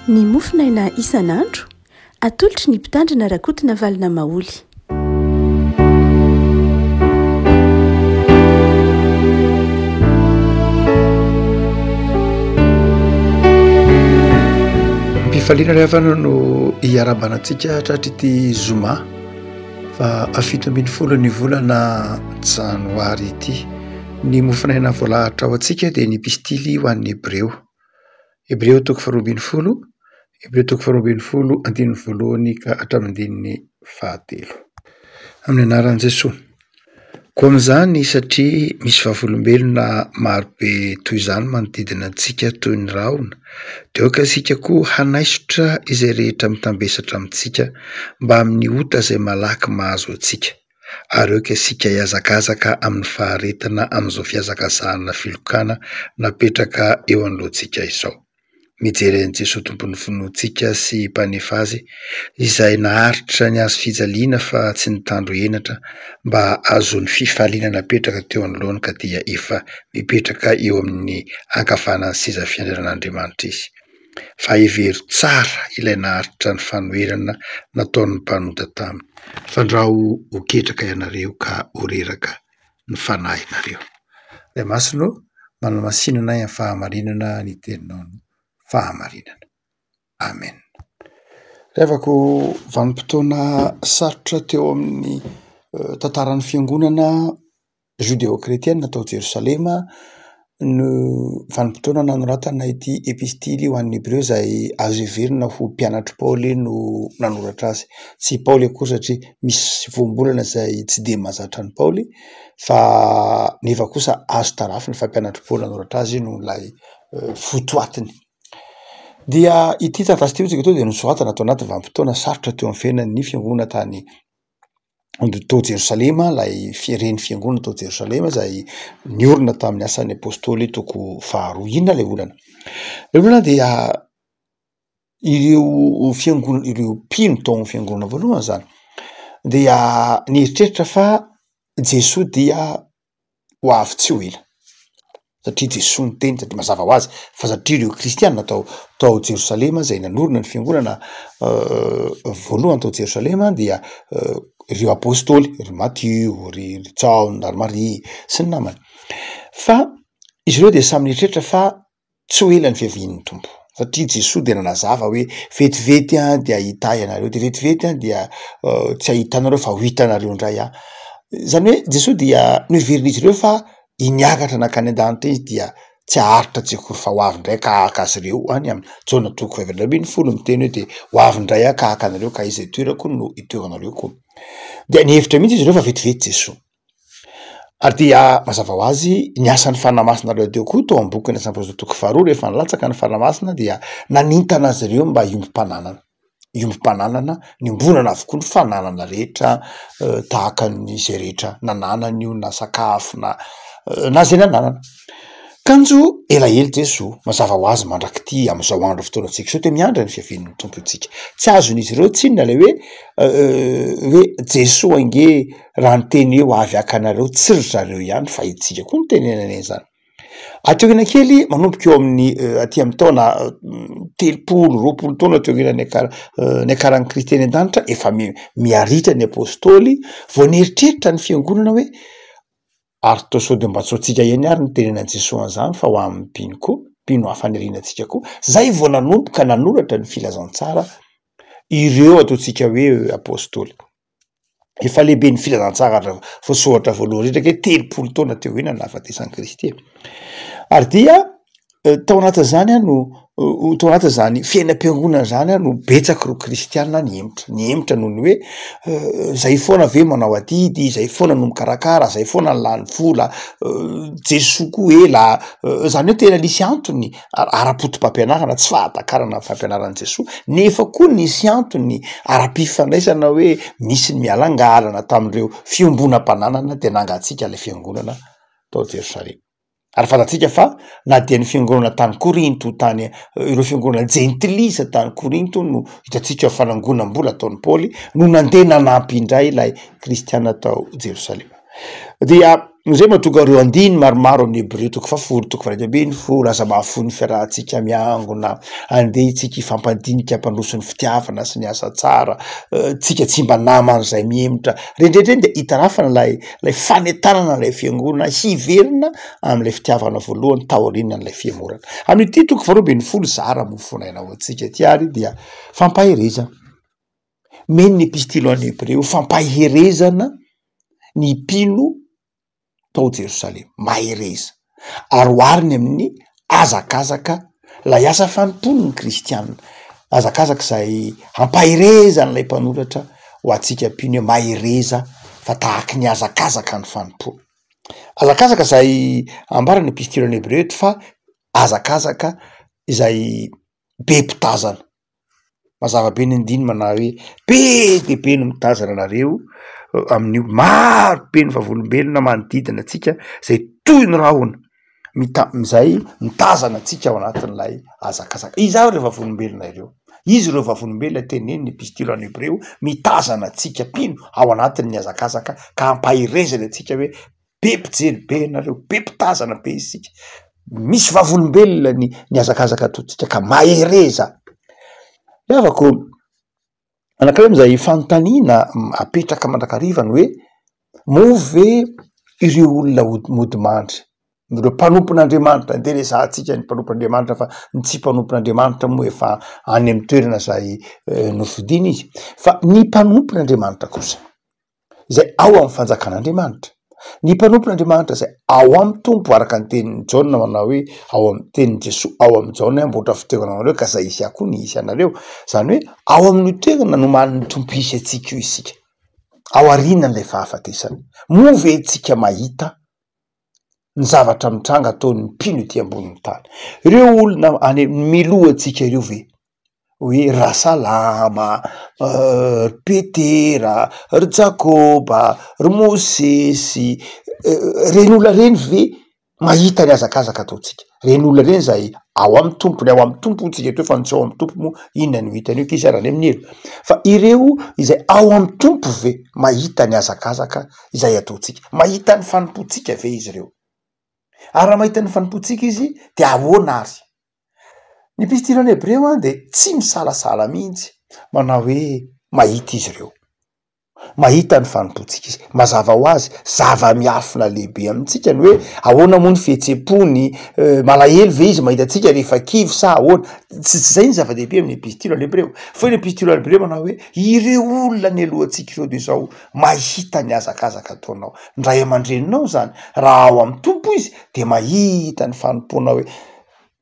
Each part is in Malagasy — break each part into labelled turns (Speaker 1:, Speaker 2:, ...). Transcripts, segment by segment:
Speaker 1: Ny mofinaina isan'andro atolotry ny mpitandrina rakotina valina maoly.
Speaker 2: Mpifaliana rehefa no hiarabanantsika hatratr'ity zoma fa afito ambin'ny folo ny volana janoary ity. Ny mofinaina voalahatra ao antsika dia ny pistily ho an'ny Hebreo. Hebreo toko faharoa ambin'ny folo, Hebreo toko faharoa ambin'ny folo andininy voalohany ka hatramin'ny fahatelo. Amin'ny anaran'i Jesosy. Koa amin'izany satria misy vavolombelona marobe toy izany manodidina antsika toy ny rahona, dia aoka isika koa hanaisotra izay rehetra mitambesatra amintsika mba amin'ny ota izay malaky mahazo antsika. Ary aoka isika hiazakazaka amin'ny faharetana amin'izao fiazakazahana filokana napetraka eo anoloantsika izao. Mijery an'i Jesosy tompon'ny finoantsika sy mpanefa azy izay naharitra ny azo fijaliana fa tsy nitandro henatra mba azon'ny fifaliana napetraka teo anoloany ka dia efa mipetraka eo amin'ny ankavanana sy seza fiandrianan'Andriamanitra izy. Fa hevery tsara ilay naharitra ny fanoherana nataon'ny mpanota taminy. Fandraho ho ketraka ianareo ka ho reraka ny fanahy ianareo. Ilay masino manamasinana amin'ny fahamarinana ny teninao ny fahamarinana. Amen. Revako vanim-potoana sarotra teo amin'ny tantaran'ny fiangonana judéo-chrétienne natao Jerosalema no vanim-potoana nanoratana ity epistily ho an'ny Hebreo izay azo heverina ho mpianatry Paoly no nanoratra azy. Tsy Paoly akory satria misy voambolana izay tsy dia mahazatra ny Paoly, fa nefa kosa azo tarafiny fa mpianatry Paoly nanoratra azy no ilay fotoatiny. Dia ity taratasy ity hotsika dia nosoratana atao anaty vanim-potoana sarotra teo amin'ny fiainan'ny fiangonana tany tao Jerosalema, ilay reny fiangonana tao Jerosalema izay niorina tamin'ny asan'ny apôstôly toko faharoa. Inona ilay olana? Ilay olana dia ireo fiangonana, ireo mpino tao amin'ny fiangonana voalohany izany dia nieritreritra fa Jesosy dia ho avy tsy ho ela. Satria Jesosy ny teny satria mazava ho azy fa satria ireo kristianina tao Jerosalema izay nanorina ny fiangonana voalohany tao Jerosalema dia ireo apôstôly, ry Matthieu, ry John, ry Marie sy ny namany. Fa izy ireo dia samy nieritreritra fa tsy ho ela ny fiavian'ny Tompo. Satria Jesosy dia nanazava hoe vetivety dia ahita ianareo, dia vetivety dia tsy ahitanareo fa ho hitanareo indray aho. Izany hoe Jesosy dia noheverin'izy ireo fa iniakatra nakany an-danitra izy dia tsy aharitra jekory fa ho avy indray ka haka azy ireo any amin'ny Jaona toko fahavalo ambin'ny folo miteny hoe dia ho avy indray aho ka haka anareo ka izay toerako no itoeranareo koa. Dia nihevitra mihitsy izy ireo fa vetivety Jesosy. Ary dia mazava ho azy ny asan'ny fanamasina ireo teo koa tao amin'ny boky ny Asam-pôstôly toko faharoa rehefa nilatsaka ny fanamasina dia nanintana azy ireo mba hiombi-pananana. Hiombi-pananana, niombonana avokoa ny fananana rehetra tahaka n'izay rehetra nananany io na sakafo na zay nananana. Kanjo elaela Jesosy mazava ho azy mandrakity amin'izao andro fotoanantsika sao dia miandry ny fiavian'ny Tompo antsika. Tsy azon'izy ireo tsinona ilay hoe Jesosy ange raha ny teny hoe ho avy haka anareo tsy ry zareo ihany fa itsika koa ny tenenana izany. Ateo ina kely manomboka eo amin'ny aty amin'ny taona 30-20 taona teo ina ny akaran'ny Kristy eny an-danitra efa miaritra ny apôstôly vao nieritreritra ny fiangonana hoe ary tao sao dia mba tsoantsika ihany ary ny tenenan Jesosy an'izany fa ho amin'ny mpino koa, mpino hafanirianantsika koa. Zay vao nanomboka nanoratra ny filazantsara ireo ataontsika hoe apôstôly. Efa lehibe ny filazantsara voasoratra voalohany rehetra ke 30 taona teo ina nahafatesan'i Kristy. Ary dia tao anatin'izany tao anatin'izany fiainam-piangonana zany no betsaka ireo kristianina nihemotra noho ny hoe zay foana ve manao adidy, zay foana no mikarakara, zay foana ny lany vola, Jesosy koa ela, izany hoe tena nisy antony ara-poto-pampianarana tsy fahatakarana amin'ny fampianaran'i Jesosy, nefa koa nisy antony ara-pifandraisana hoe misy ny mialangalana tamin'ireo fiombonam-pananana dia nangatsiaka ilay fiangonana tao Jerosalema. Ary fantatsika fa na dia ny fiangonana tany Korinto, tany ireo fiangonana jentilisa tany Korinto no hitantsika fanangonam-bola ataon'ny Paoly no nandeha nanampy indray ilay kristianina tao Jerosalema. Dia zay mahatonga reo andiny maromaro amin'ny Hébreu toko faforo toko faradrebeny folo aza mahafony fiarahantsika miangona andeha tsika ifampandinika mpanosony fitiavana sy ny asa tsara tsika tsy mba naman'izay miemotra rendrendreny de hitarafana lay fanetanana lay fiangonana hiverina am'lay fitiavana voalohany taorina n'lay fiamorana amin'ity toko faharobeny folo zara mofonaina ao atsika tiary dia fampaherezana meny ny epistilo any Hébreu fampaherezana ny mpino tao Jerosalema mahereza aroariny amin'ny azakazaka lay asa fanompony ny kristianina azakazaka zay hampaherezana lay mpanoratra ho atsika mpino hoe mahereza fa tahaky ny azakazaka ny fanompony azakazaka zay ambarany epistilo any Hébreu fa azakazaka izay be mpitazana mazava be ny andiny mana hoe be de be ny mitazana anareo amin'io maro be ny vavolombelona manodidina atsika zay toy ny rahona mizay mitazana atsika ao anatin'lay azakazaka izao reo vavolombelona ireo izy reo vavolombelona teneny ny epistilo any Hébreu mitazana atsika pino ao anatin'ny azakazaka ka hampahirezany atsika hoe be mpijery be anareo be mpitazana be isika misy vavolombelona ny azakazaka totsika ka mahereza miavako anakireo am'izay fanontaniana apetraka mandrakarivany hoe move ireo olona modimandry ireo mpanompon'Andriamanitra nde resahatsika ny mpanompon'Andriamanitra fa ny tsy mpanompon'Andriamanitra moa efa any amin'ny toerana zay nofidiny izy fa ny mpanompon'Andriamanitra kosa zay ao amin'ny fanjakan'Andriamanitra ny mpanompon'Andriamanitra zay ao amin'ny tompo araka ny tenin'ny Jaona manao hoe ao amin'ny tenin'ny Jesoa ao amin'ny Jaona amboatra fitoerana anareo ka zay isy akoa ny isy anareo zany hoe ao amin'ny toerana no man'ny tompo isy atsika io isika ao arinan'lay fahafatesany move itsika mahita ny zavatra mitranga ataon'ny mpino ety ambonin'ny tany ireo olona any milohatsika ireo ve hoe Rasalama Petera ry Jakoba ry Mosesy reny olona reny ve mahita ny azakazaka ataotsika reny olona reny zay ao amin'ny tompony ao amin'ny tompo tsika teo fa nitsy ao amin'ny tompo moa inona ny hitany io kisarany amin'ny elo fa ireo izay ao amin'ny tompo ve mahita ny azakazaka izay ataotsika mahita ny fanompotsika ve izy ireo ary raha mahita ny fanompotsika izy de ahoana ary ny epistilo any Hébreu de tsy misalasala mihitsy manao hoe mahita izy ireo mahita ny fanompotsika izy mazava ho azy zava-miafina lehibe amintsika ny hoe ahoana moa ny fihetsem-pony malahelo ve izy mahita atsika rehefa kivy sa ahoana tsy zay ny zava-dehibe amin'ny epistilo any Hébreu fa ny epistilo any Hébreu manao hoe ireo olona ny alohantsika ireo de zao mahita ny azakazaka ataonao ndray aman-dreninao zany raha ao amin'ny tompo izy de mahita ny fanompona hoe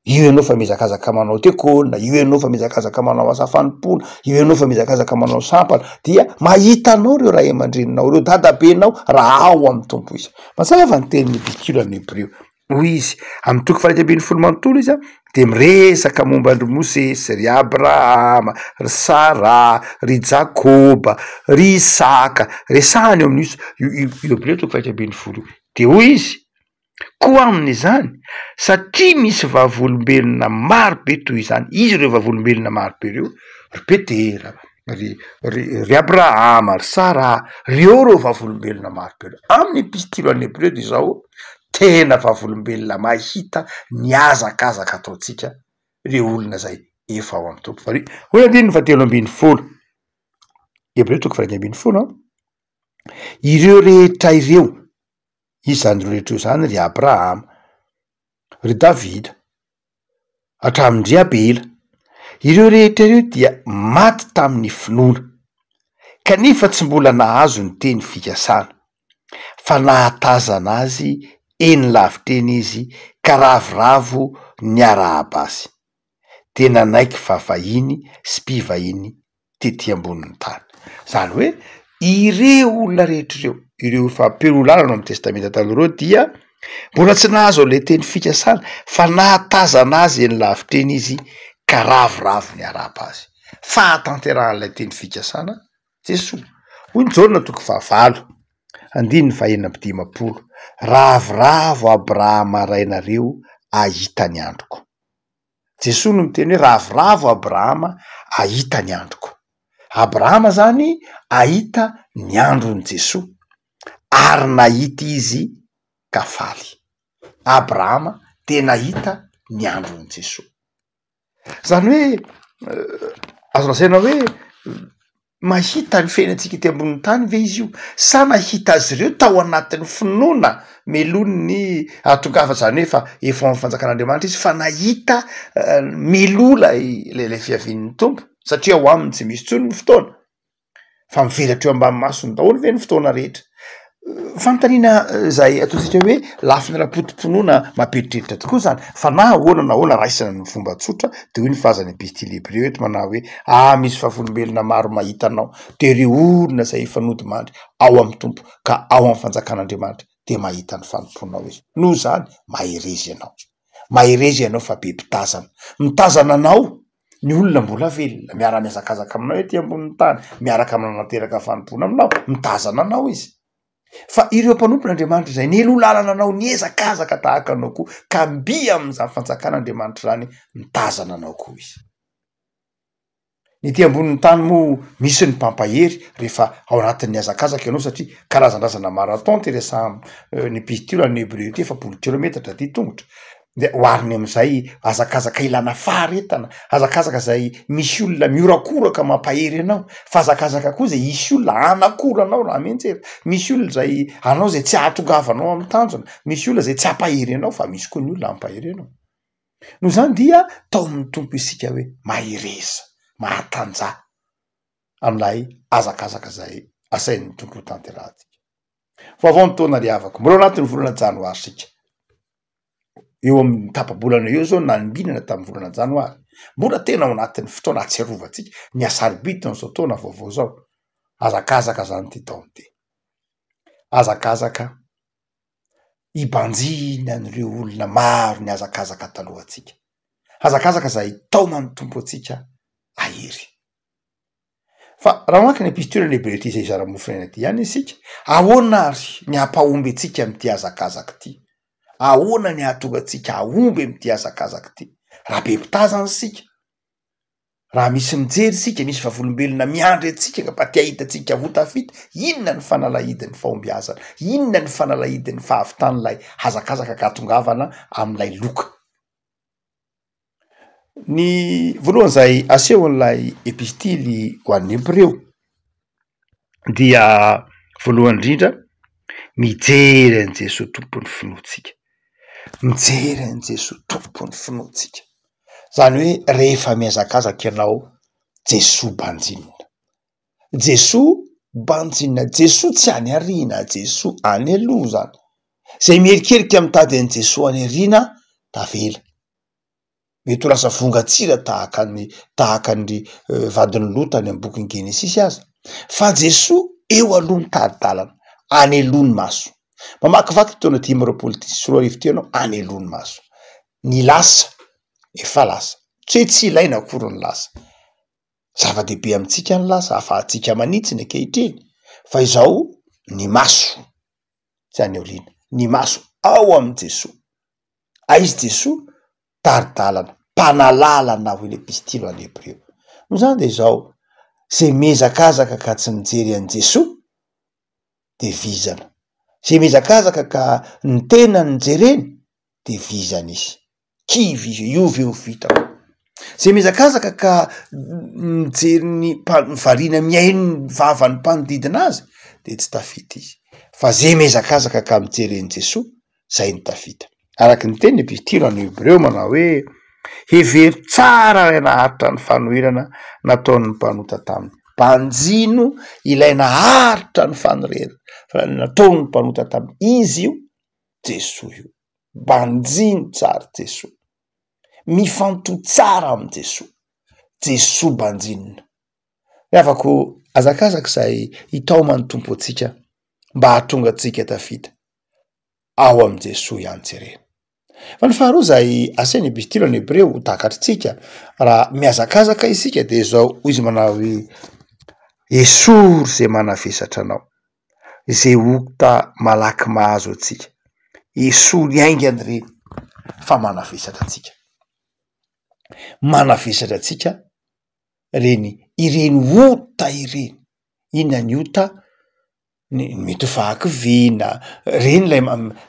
Speaker 2: io ianao fa mizakazaka manao tekona io ianao fa mizakazaka manao asa fanompona io ianao fa mizakazaka manao sampana dia mahitanao reo raha aman-dreninao reo dadabenao raha ao amin'ny tompo izy mazava ny tenin'ny epistilo any Hébreu hoy izy amin'ny toko faharetebeny folo manontolo izy de miresaka momba ry Mosesy ry Abrahama ry Sara ry Jakoba ry Isaka resahany eo amin'io Hébreu toko faharetebeny folo de hoy izy koa amin'izany satria misy vavolombelona maro be toy izany izy reo vavolombelona maro be reo ry Petera ry Abrahama ry Sara reo vavolombelona maro be reo amin'ny epistilo any Hébreu de zao tena vavolombelona mahita ny azakazaka ataotsika reo olona zay efa ao amin'ny tompo fa hoy andiny 17 Hébreu toko 17 ireo rehetra ireo izy zany reo rehetra io zany ry Abrahama ry Davida hatramin'ry Abela ireo rehetra ireo dia maty tamin'ny finoana kanefa tsy mbola nahazo ny teny fikasana fa nahatazana azy eny laviteny izy ka ravoravo ny arahaba azy de nanaiky vavahiny sy mpivahiny tety ambonin'ny tany zany hoe ireo olona rehetra ireo fampirolalana amin'ny testamenta taloha reo dia mbola tsy nahazo le teny fikasana fa nahatazana azy eny laviteny izy ka ravoravo ny arahaba azy fahatanteran'ilay teny fikasana Jesoa hoy ny Jaona toko 9 andiny 9:20 ravoravo Abrahama rainareo ahita ny androko Jesoa no miteny hoe ravoravo Abrahama ahita ny androko Abrahama zany ahita ny andron'ny Jesoa ary nahita izy ka faly. Abrahama de nahita ny andron'i Jesosy. Zany hoe azo lazaina hoe mahita ny fiainantsika ety ambonin'ny tany ve izy io, sa nahita azy ireo tao anatin'ny finoana melon'ny atongafa, zany hoe efa amin'ny fanjakan'Andriamanitra izy, fa nahita melola le fiavian'ny tompo, satria ho aminy tsy misy tsony ny fotoana, fa mivelatra eo ambany masony daholo ve ny fotoana rehetra. Fanontaniana zay ataontsika hoe lafiny raha-potom-ponoana mamperitreritra tokoa zany, fa na ahoana raisina ny fomba tsotra de hoe ny filazan'ny epistily Hébreo eto manao hoe misy vavolombelona maro mahita anao, de reo olona zay fanody mandry ao amin'ny tompo ka ao amin'ny fanjakan'Andriamanitra de mahita ny fanomponao izy. Noho zany maherezy ianao fa be mpitazana, mitazana anao ny olona mbola velona miara-miazakazaka aminao ety ambonin'ny tany, miaraka mananteraka fanompona aminao, mitazana anao izy. Fa ireo mpanompon'Andriamanitra zay nelolàlana anao, niezakazaka tahaka anao koa, ka mby amin'izany fanjakan'Andriamanitra zany mitazana anao koa izy. Ny ety ambonin'ny tany moa misy ny mpampahery rehefa ao anatin'ny hazakazaka ianao, satria karazan-drazana marathon ty resaha ny epistily any Hébreo ty, 7 kilometatra ty tongotra, de hoariny am'izay hazakazaka ilana faharetana, hazakazaka zay misy olona miorakoraka mampahery anao, fa hazakazaka koa zay isy olona anakora anao raha mianjera, misy olona zay anao zay tsy ahatongavanao amin'ny tanjona, misy olona zay tsy ampahery anao, fa misy koa ny olona ampahery anao. No zany dia tao amin'ny tompo isika hoe mahereza, mahatanja amin'ilay hazakazaka zay asain'ny tompo tanterahantsika. Vaovao ny taona ry havako, mbola anatin'ny volana janoary sika, eo amin'ny tapabolana eo zao naninbinana tamin'ny volana janoary, mbola tena ao anatin'ny fotoana atsiarovantsika ny asarbity n'izao taona vaovao zao. Hazakazaka zany ty taona ty, hazakazaka ibanjina an'ireo olona maro ny hazakazaka talohantsika, hazakazaka zay tao manompo atsika ahery. Fa raha maka ny epistily ny Hébreo ty zay zara-mofinaina ty ihany isika, ahoana ary ny hampahomby atsika am'ty hazakazaka ty, ahoana ny ahatonga atsika ahomby am'ty hazakazaka ty, raha be mpitazana sika, raha misy mijery sika, misy vavolombelona miandry atsika ka mba te ahita atsika votafita, inona ny fanalahidin'ny fahombiazana, inona ny fanalahidin'ny fahavitan'ilay hazakazaka ka hatongavana am'ilay loka. Ny voalohany zay aseho an'ilay epistily ho an'ny Hébreo dia voalohany indrindra mijery an'i Jesosy tompon'ny finoantsika, mijery an'i Jesosy tompon'ny finoantsika, zany hoe rehefa mihazakazaka ianao, Jesosy banjinina, Jesosy banjinina, Jesosy tsy any ariana, Jesosy any aloha zany. Zay mierikerika mitady an'i Jesosy any ariana tavela, mety ho lasa vongatsira tahaka ny vadiny Lota any amin'ny bokin'ny Genesisy aza, fa Jesosy eo aloha mitady-dalana, any aloha ny maso. Mamakivaky taona 5:24 teo ianao, any aloha ny maso. Ny lasa efa lasa, tsy ilaina akory ny lasa, zava-dehibe amintsika ny lasa, afahantsika manitsy ny ankehitriny, fa izao ny maso tsy any aoriana, ny maso ao amin'ny Jesosy. Aizy Jesosy tari-dalana, mpanalala ho ny epistily any Hébreo. No zany de izao, zay miezakazaka ka tsy mijery an'i Jesosy de vizana, zay miezakazaka ka ny tena ny jereny de vizana izy, kivy izy, iovy eo vitako. Zay miezakazaka ka mijery ny variana miaino ny vavan'ny mpanodidina azy de tsy tafita izy, fa zay miezakazaka ka mijery an'i Jesosy zay ny tafita. Araky ny teny epistily any Hébreo manao hoe hevery tsara ray naharitra ny fanoherana nataon'ny mpanota taminy, banjino ilay naharitra ny fanorena nataon'ny mpanota taminy, izy io Jesosy io, banjino tsara Jesosy, mifanto tsara amin'ny Jesosy, Jesosy banjinina. Afako azakazaka zay hitao manompo atsika mba hahatonga atsika tafita ao amin'ny Jesosy ihany jerena. Fa ny faharoa zay asain'ny epistily any Hébreo ho takatritsika raha mihazakazaka isika de zao izy manao hoe esory zay manavesatra anao, zay okota malaky mahazo atsika, esory aingany reny fa manavesatra atsika, manavesatra atsika reny ireny ota ireny. Inona ny ota? mety vaky vina reny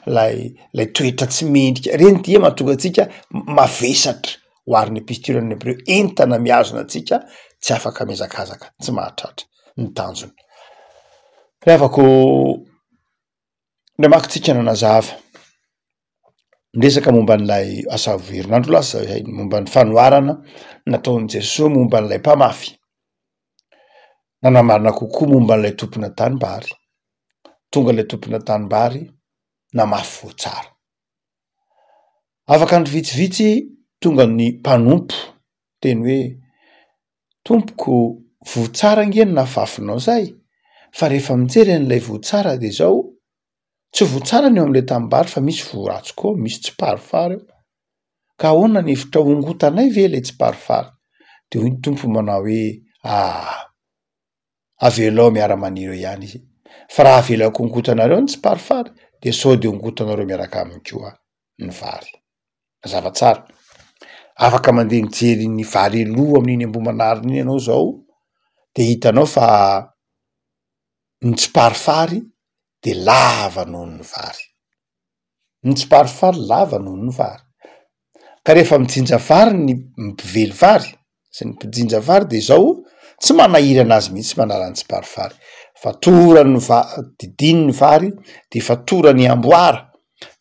Speaker 2: lay toetra tsy mendrika reny dia mahatonga atsika mavesatra hoariny epistirany hebreo entana miazona atsika tsy afaka mezakazaka tsy mahatratra ny tanjony rehavako le makitsika nanazava ndresaka momba n'lay asaverinandro lasa momba ny fanoarana nataony Jesosy momba n'lay mpamafy nanamarina kokoa momba n'lay tompona tanimbary tonga le tompona tanimbary namafy vo tsara afaka andro vitsivitsy tonga ny mpanompo teny hoe tompoko votsara ngeny nafafinao zay fa rehefa mijery an'lay votsara de zao tsy votsara ny eo am'le tanimbary fa misy voratsy koa misy tsy parifary eo ka ahoana ny hevitra hongotanay ve le tsy parifary de hoy ny tompo manao hoe avelao miara-maniry eo ihany izy fa raha avelako hongotanareo ny tsy parifary de sao de hongotanareo miaraka aminy koa ny vary zava-tsara afaka mandeha mijery ny vary lo amin'iny ambomanariny iny ianao zao de hitanao fa ny tsy parifary de lava noho ny vary ny tsy parifary lava noho ny vary ka rehefa mijinja vary ny mpively vary sy ny mpijinja vary de zao tsy manahiry anazy mihitsy manala ny tsy parifary fa torany didiny ny vary de fa torany amboara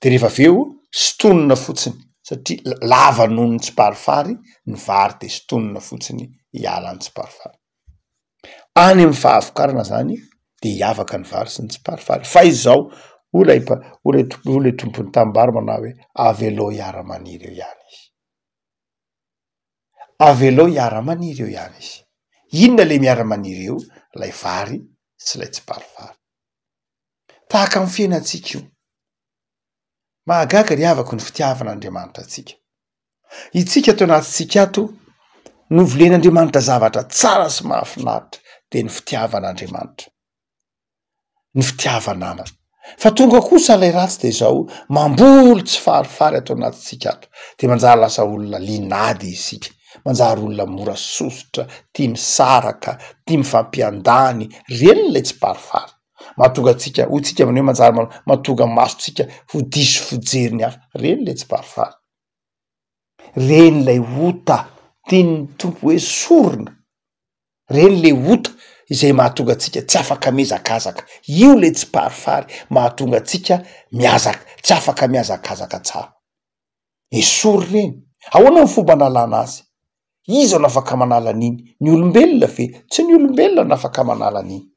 Speaker 2: de rehefa aveo stonina fotsiny satria lava noho ny tsy parifary ny vary de stonina fotsiny hiala ny tsy parifary any amin'ny fahavokarana zany de hiavaka ny vary sy ny tsy parifary fa izao ho le tompony tanimbary manao hoe avelao hiara-maniry eo ihany izy avelao hiara-maniry eo ihany izy inona le miara-maniry eo lay vary sy lay tsy parifary tahaka amin'ny fiainantsika io mahagaga ry havako ny fitiavan'Andriamanitra atsika itsika ato anatintsika ato novolen'Andriamanitra zavatra tsara sy mahafinaritra de ny fitiavan'Andriamanitra ny fitiavanamana fa tonga kosa lay ratsy de zao mamboly tsy farifary ato anatintsika ato de manjary lasa olona linady isika manjary olona mora sosotra tia misaraka tia mifampiandany reny lay tsy parifary mahatonga atsika ho tsika aminy hoe manjary mahatonga masotsika ho diso fijeriny hafa reny lay tsy parifary reny lay ota tiany tompo hoe sorona reny le ota izay mahatonga atsika tsy afaka mezakazaka io le tsy parifary mahatonga atsika miazaka tsy afaka miazakazaka tsara esory reny ahoana ny fomba analana azy iza no afaka manala an'iny ny olombelona fe tsy ny olombelona no afaka manala an'iny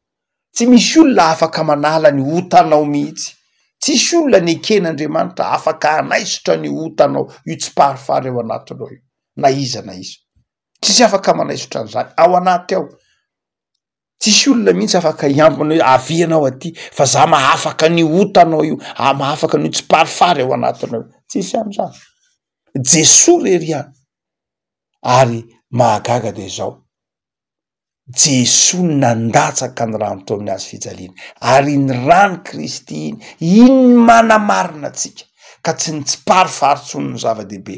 Speaker 2: tsy misy olona afaka manala ny otanao mihitsy tsisy olona ny eken'Andriamanitra afaka anaisotra ny otanao io tsy parifary eo anatinao io na iza tsisy afaka manaisotra an'izany ao anaty ao tsisy olona mihitsy afaka hiambina hoe avianao aty fa za mahafaka ny otanao io mahafaka ny tsy parifary ao anatinao io tsisy am'izany Jesosy rery ihany ary mahagaga de zao Jesosy nandatsaka ny rano tao amin'ny hazo fijaliana ary ny rano Kristy iny manamarina atsika ka tsy ny tsy parifary tsony ny zava-dehibe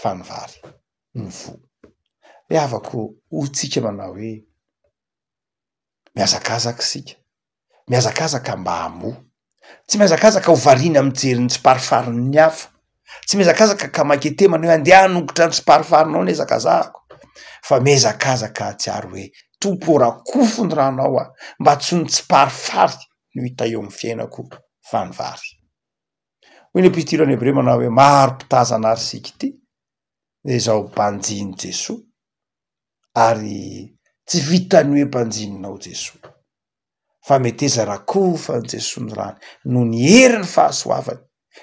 Speaker 2: fa ny vary ny vo re havako ho tsika manao hoe miazakazaka sika miazakazaka mba hamo tsy miazakazaka ho variana mijery ny tsy parifarin'ny hafa tsy miazakazaka ka makete manao hoe andeha hanongotra ny tsy parifarinao nezakazahako fa miazakazaka atsiary hoe tompo rakofo ny ranao mba tsy ny tsy parifary no hita eo amin'ny fiainako fa ny vary hoy ny epitirany hebreo manao hoe maro mpitazana ary sika ity de zao mpanjiny Jesosy ary tsy vitany hoe mpanjininao Jesosy fa meteza rakofa ny Jesosy ny rany no ny heriny fahasoavany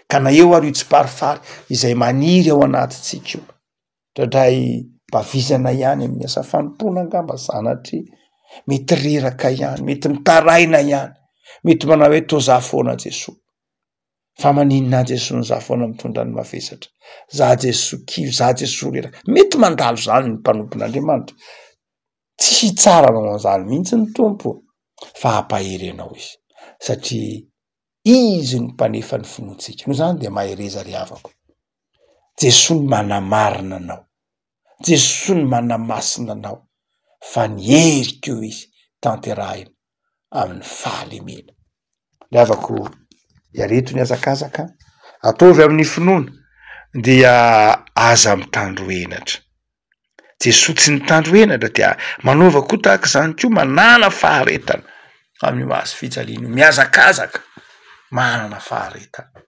Speaker 2: ka na eo ary io tsy parifary izay maniry ao anatintsika io tratray bavizana ihany amin'ny asa fanompona angamba sanatria mety reraka ihany mety mitaraina ihany mety manao hoe toa za foana Jesosy fa maninona Jesosy ny za foana mitondra ny mavesatra za Jesosy kivy za Jesosy reraka mety mandalo zany ny mpanompon'Andriamanitra tsy tsara manao an'izany mihitsy ny tompo fa hampahery anao izy satria izy ny mpanefa ny finoantsika no zany de mahereza ry havako Jesosy ny manamarina anao Jesosy ny manamasina anao fa ny heriko eo izy tanterahina amin'ny fahalemena le avako iareto ny azakazaka ataovy amin'ny finoana dia aza mitandro henatra. Jesosy tsy nitandro henatra dia manaova koa tahaka izany koa manana faharetana amin'ny mahazo fijaliana, miazakazaka manana faharetana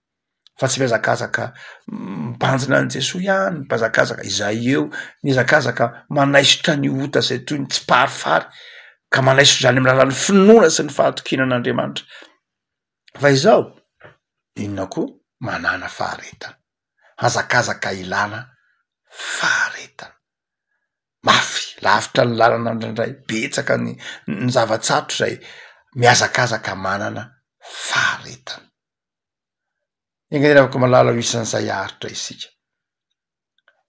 Speaker 2: fa tsy miazakazaka mibanjina an' Jesosy ihany, mipazakazaka izay eo miazakazaka manaisotra ny ota zay toy ny tsy parifary ka manaisotra zany amin'ny alalan'ny finoana sy ny fahatokinan'Andriamanitra. Fa izao inona koa? Manana faharetana, hazakazaka ilana faharetana. Mafy lavitra ny lalana indraindray, betsaka ny zava-tsarotra zay miazakazaka manana faharetana. Engany afaka malala ho isan'izay aritra isika,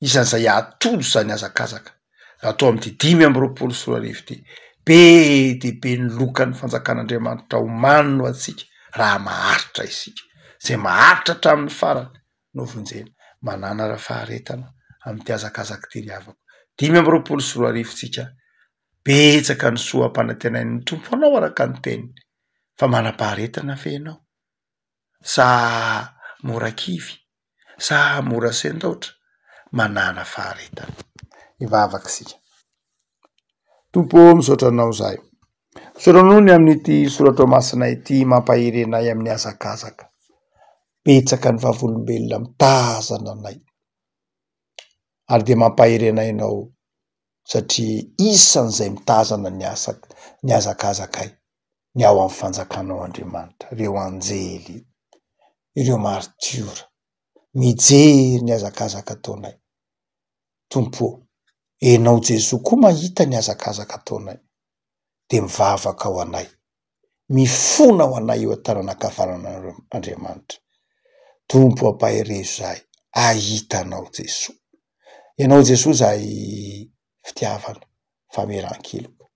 Speaker 2: isan'izay atolo zany azakazaka atao amin'ity 5:20 ty. Be dia be ny lokan'ny fanjakan'Andriamanitra omaniny ho atsika raha maharitra isika, zay maharitra hatramin'ny farany no vonjena manana faharetana amin'ity azakazaka ty ry havako. 5:20 tsika, betsaka ny soa ampanantenain'ny tompo anao araka ny teniny, fa manam-paharetana ve ianao? Sa mora kivy? Sa mora sen-daotra? Manana faharetana. Ivavaka sika. Tompo misaotra anao zahay. Misaotra ny amin'ity soratra masina ity mampahirenay amin'ny azakazaka. Betsaka ny vavolombelona mitazana anay. Ary dia mampahirenainao satria isan'izay mitazana ny azakazakay, ny ao amin'ny fanjakanao Andriamanitra, ireo anjely, ireo martiora, mijery ny azakazaka ataonay. Tompo, enao Jesosy koa mahita ny azakazaka ataonay, de mivavaka ao anay, mifona ao anay eo an-tananankavanana Andriamanitra. Tompo ampahirezo zahay, ahitanao Jesosy. Ianao Jesosy zahay fitiavana, fameran-keloko.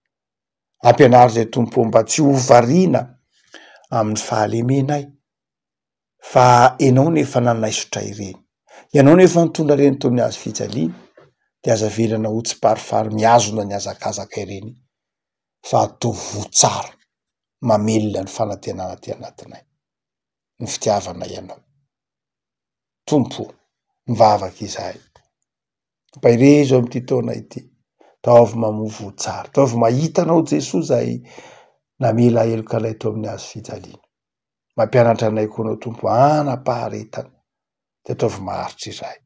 Speaker 2: Ampianary zay tompo mba tsy ho variana amin'ny fahalemenay, fa ianao nefa nanaisotra ireny. Ianao nefa nitondra ireny toy ny hazo fijaliana, dia aza velana ho tsy parifary miazona ny azakazaka ireny, fa atovy ho tsara, mamelona ny fanantenana ty anatinay, ny fitiavana ianao. Tompo, mivavaka izahay. Mpahirezo amin'ity taona ity, taovy mamovo ho tsara, taovy mahitanao Jesosy zay namela heloka anay to amin'ny hazo fijaliana. Mampianatra anay koa anao Tompo ana-paharetana, de taovy maharitra izahay.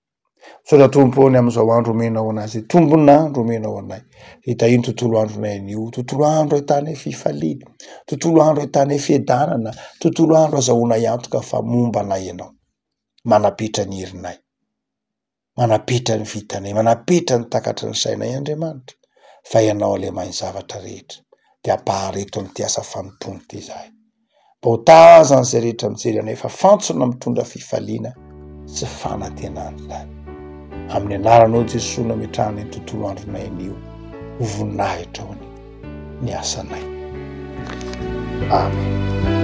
Speaker 2: Misaotra Tompo ny amin'izao andro omenao anazy, tombon'andro omenao anay. Hitahiny tontolo andronay anio, tontolo andro ahitanay fifaliana, tontolo andro ahitanay fiadanana, tontolo andro azahoanay antoka fa momba anay ianao. Manapetra ny herinay, manapetra ny vitanay, manapetra ny takatra ny sainay Andriamanitra, fa ianao le mahay zavatra rehetra, de ampahareto amin'ity asa fanompony ty izahay. Mba ho tazan'izay rehetra mijery anay fa fantsona mitondra fifaliana sy fanantenana izany. Amin'ny anaranao Jesosy nametrahana ny tontolo andronay anio, ho voninahitra ho ny asanay. Amen.